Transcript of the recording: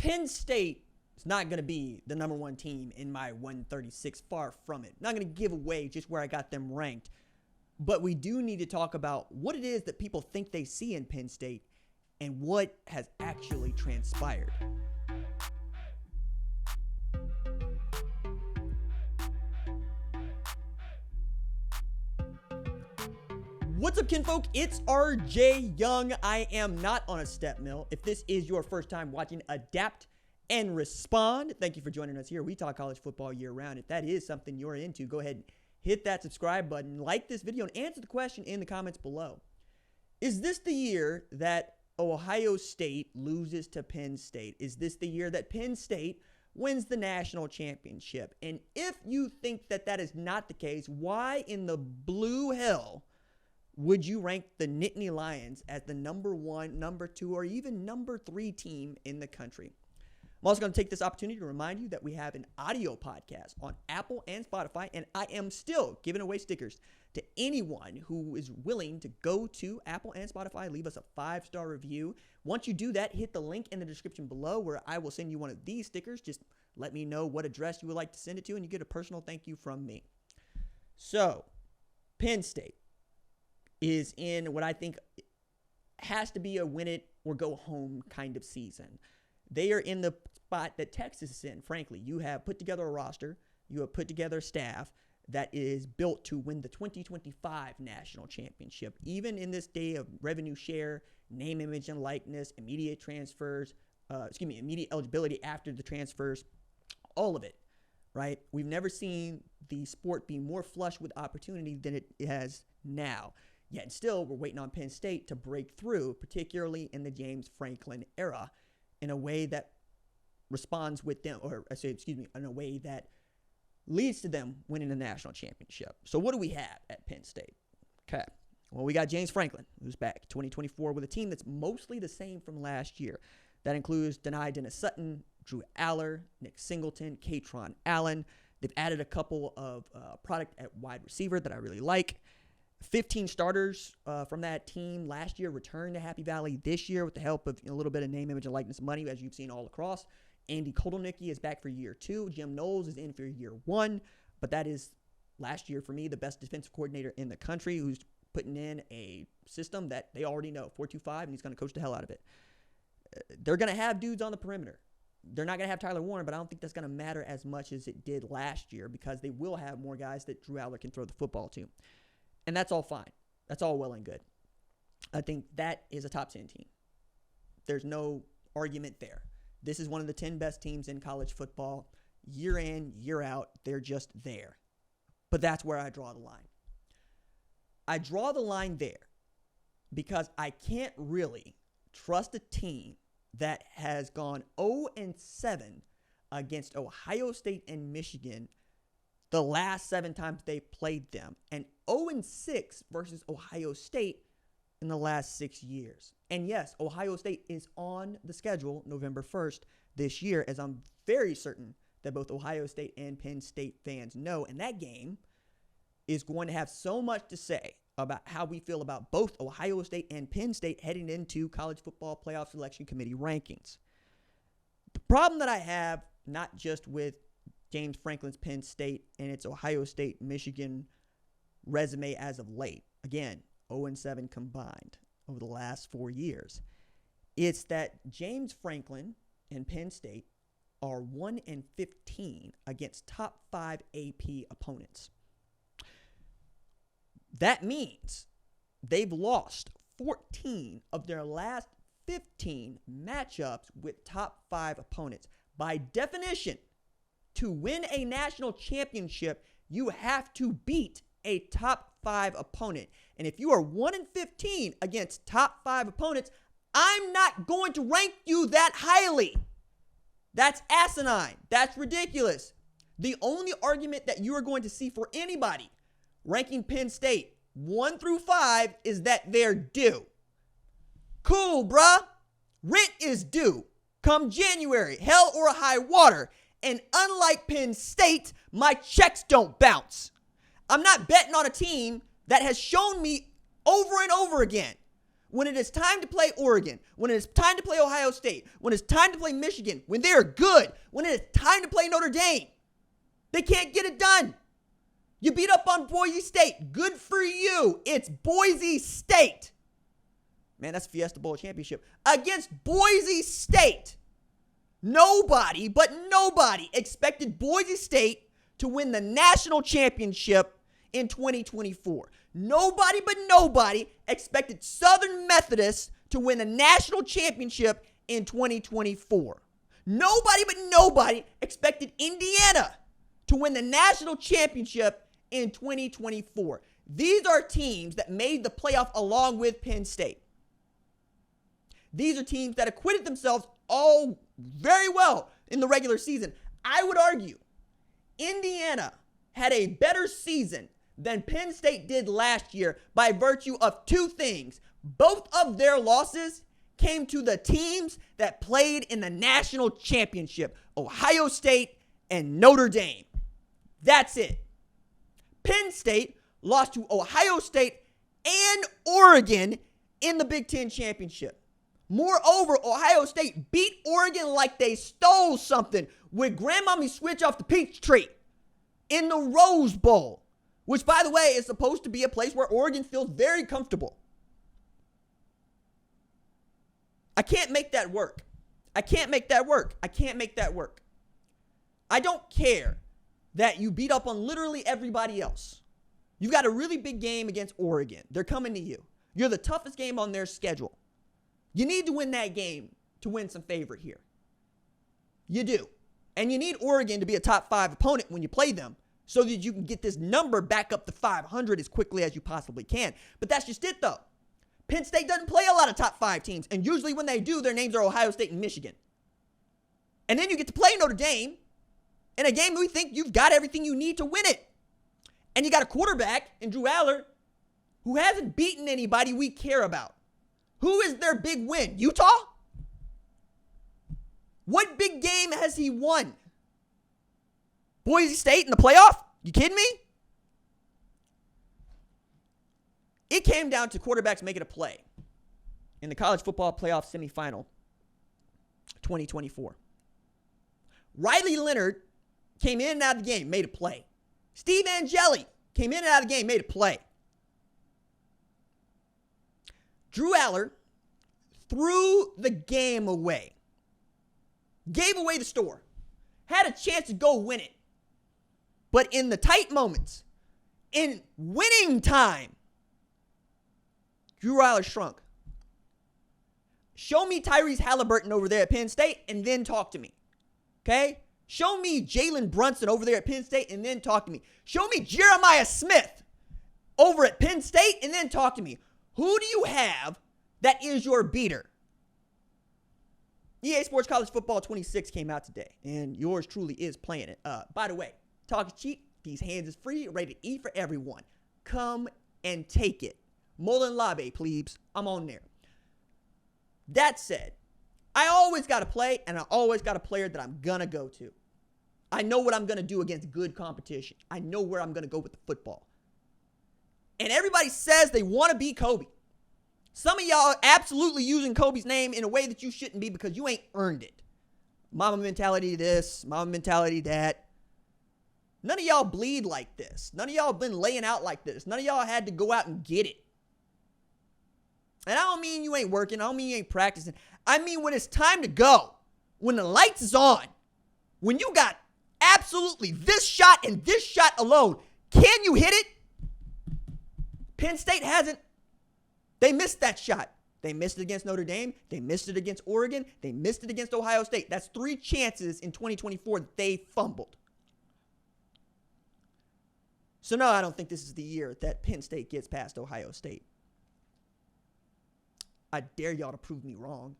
Penn State is not going to be the number one team in my 136. Far from it. Not going to give away just where I got them ranked. But we do need to talk about what it is that people think they see in Penn State and what has actually transpired. What's up, kinfolk? It's RJ Young. I am not on a step mill. If this is your first time watching Adapt and Respond, thank you for joining us here. We talk college football year round. If that is something you're into, go ahead and hit that subscribe button, like this video, and answer the question in the comments below. Is this the year that Ohio State loses to Penn State? Is this the year that Penn State wins the national championship? And if you think that that is not the case, why in the blue hell would you rank the Nittany Lions as the number one, number two, or even number three team in the country? I'm also going to take this opportunity to remind you that we have an audio podcast on Apple and Spotify, and I am still giving away stickers to anyone who is willing to go to Apple and Spotify, leave us a 5-star review. Once you do that, hit the link in the description below where I will send you one of these stickers. Just let me know what address you would like to send it to, and you get a personal thank you from me. So, Penn State is in what I think has to be a win it or go home kind of season. They are in the spot that Texas is in, frankly. You have put together a roster, you have put together a staff that is built to win the 2025 national championship. Even in this day of revenue share, name, image, and likeness, immediate transfers, immediate eligibility after the transfers, all of it, right? We've never seen the sport be more flush with opportunity than it has now. Yet still, we're waiting on Penn State to break through, particularly in the James Franklin era, in a way that responds with them, in a way that leads to them winning the national championship. So what do we have at Penn State? Okay. Well, we got James Franklin, who's back 2024 with a team that's mostly the same from last year. That includes Dennis Sutton, Drew Aller, Nick Singleton, Katron Allen. They've added a couple of product at wide receiver that I really like. 15 starters from that team last year returned to Happy Valley this year with the help of a little bit of name, image, and likeness money, as you've seen all across. Andy Kotelnicki is back for year 2. Jim Knowles is in for year 1. But that is, last year for me, the best defensive coordinator in the country, who's putting in a system that they already know, 4-2-5, and he's going to coach the hell out of it. They're going to have dudes on the perimeter. They're not going to have Tyler Warren, but I don't think that's going to matter as much as it did last year because they will have more guys that Drew Aller can throw the football to. And that's all fine. That's all well and good. I think that is a top 10 team. There's no argument there. This is one of the 10 best teams in college football. Year in, year out, they're just there. But that's where I draw the line. I draw the line there because I can't really trust a team that has gone 0-7 against Ohio State and Michigan the last 7 times they played them, and 0-6 versus Ohio State in the last 6 years. And yes, Ohio State is on the schedule November 1st this year, as I'm very certain that both Ohio State and Penn State fans know. And that game is going to have so much to say about how we feel about both Ohio State and Penn State heading into College Football Playoff Selection Committee rankings. The problem that I have, not just with James Franklin's Penn State and its Ohio State, Michigan resume as of late, again, 0-7 combined over the last 4 years, it's that James Franklin and Penn State are 1-15 against top 5 AP opponents. That means they've lost 14 of their last 15 matchups with top 5 opponents. By definition, to win a national championship, you have to beat a top 5 opponent. And if you are 1-15 against top 5 opponents, I'm not going to rank you that highly. That's asinine. That's ridiculous. The only argument that you are going to see for anybody ranking Penn State 1-5 is that they're due. Cool, bruh. Rent is due come January, hell or high water. And unlike Penn State, my checks don't bounce. I'm not betting on a team that has shown me over and over again when it is time to play Oregon, when it is time to play Ohio State, when it's time to play Michigan, when they're good, when it is time to play Notre Dame, they can't get it done. You beat up on Boise State. Good for you. It's Boise State. Man, that's Fiesta Bowl championship. Against Boise State. Nobody, but nobody expected Boise State to win the national championship in 2024. Nobody but nobody expected Southern Methodist to win a national championship in 2024. Nobody but nobody expected Indiana to win the national championship in 2024. These are teams that made the playoff along with Penn State. These are teams that acquitted themselves all very well in the regular season. I would argue Indiana had a better season than Penn State did last year by virtue of two things. Both of their losses came to the teams that played in the national championship, Ohio State and Notre Dame. That's it. Penn State lost to Ohio State and Oregon in the Big Ten championship. Moreover, Ohio State beat Oregon like they stole something with Grandmommy switch off the peach tree in the Rose Bowl, which, by the way, is supposed to be a place where Oregon feels very comfortable. I can't make that work. I can't make that work. I can't make that work. I don't care that you beat up on literally everybody else. You've got a really big game against Oregon. They're coming to you. You're the toughest game on their schedule. You need to win that game to win some favor here. You do. And you need Oregon to be a top 5 opponent when you play them so that you can get this number back up to 500 as quickly as you possibly can. But that's just it, though. Penn State doesn't play a lot of top 5 teams. And usually when they do, their names are Ohio State and Michigan. And then you get to play Notre Dame in a game we think you've got everything you need to win it. And you got a quarterback in Drew Aller who hasn't beaten anybody we care about. Who is their big win? Utah? What big game has he won? Boise State in the playoff? You kidding me? It came down to quarterbacks making a play in the college football playoff semifinal 2024. Riley Leonard came in and out of the game, made a play. Steve Angeli came in and out of the game, made a play. Drew Aller threw the game away. Gave away the store. Had a chance to go win it. But in the tight moments, in winning time, Drew Aller shrunk. Show me Tyrese Halliburton over there at Penn State and then talk to me. Okay? Show me Jalen Brunson over there at Penn State and then talk to me. Show me Jeremiah Smith over at Penn State and then talk to me. Who do you have that is your beater? EA Sports College Football 26 came out today, and yours truly is playing it. By the way, talk is cheap. These hands is free. Ready to eat for everyone. Come and take it. Mullen Labe, plebes. I'm on there. That said, I always got to play, and I always got a player that I'm going to go to. I know what I'm going to do against good competition. I know where I'm going to go with the football. And everybody says they want to be Kobe. Some of y'all are absolutely using Kobe's name in a way that you shouldn't be because you ain't earned it. Mama mentality this, mama mentality that. None of y'all bleed like this. None of y'all been laying out like this. None of y'all had to go out and get it. And I don't mean you ain't working. I don't mean you ain't practicing. I mean when it's time to go, when the lights is on, when you got absolutely this shot and this shot alone, can you hit it? Penn State hasn't. They missed that shot. They missed it against Notre Dame. They missed it against Oregon. They missed it against Ohio State. That's 3 chances in 2024 that they fumbled. So no, I don't think this is the year that Penn State gets past Ohio State. I dare y'all to prove me wrong.